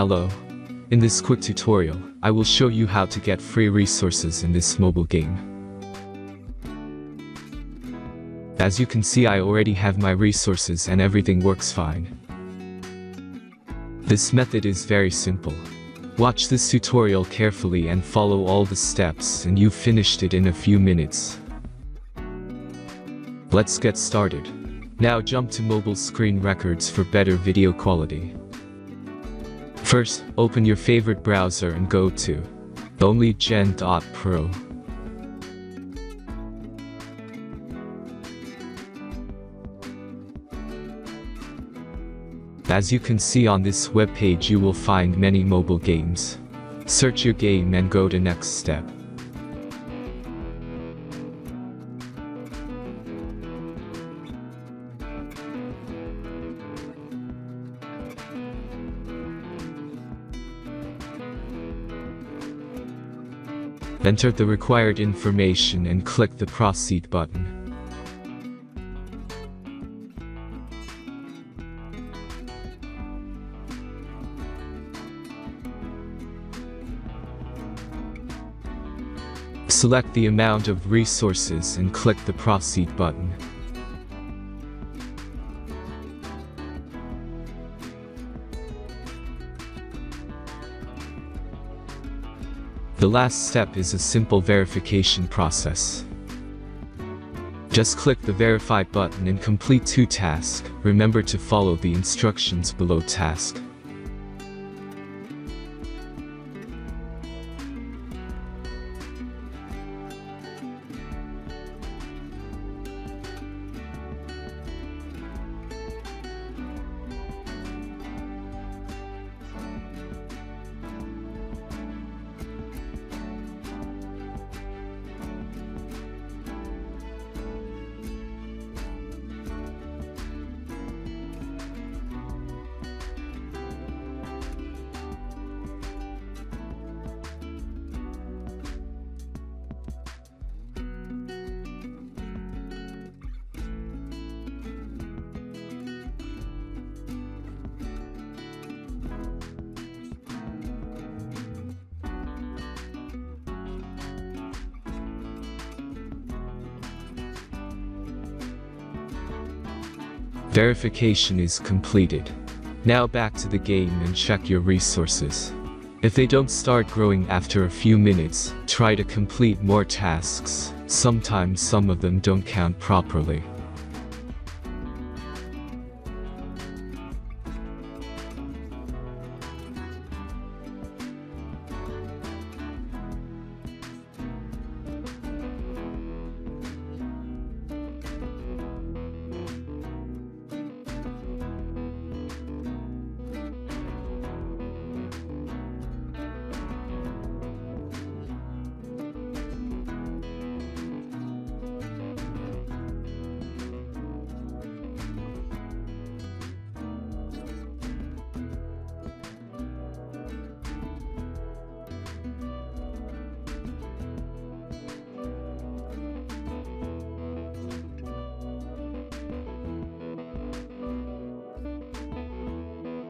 Hello. In this quick tutorial, I will show you how to get free resources in this mobile game. As you can see, I already have my resources and everything works fine. This method is very simple. Watch this tutorial carefully and follow all the steps and you've finished it in a few minutes. Let's get started. Now jump to mobile screen records for better video quality. First, open your favorite browser and go to onlygen.pro. As you can see on this web page, you will find many mobile games. Search your game and go to next step. Enter the required information and click the Proceed button. Select the amount of resources and click the Proceed button. The last step is a simple verification process. Just click the Verify button and complete 2 tasks. Remember to follow the instructions below task. Verification is completed. Now back to the game and check your resources. If they don't start growing after a few minutes, try to complete more tasks. Sometimes some of them don't count properly.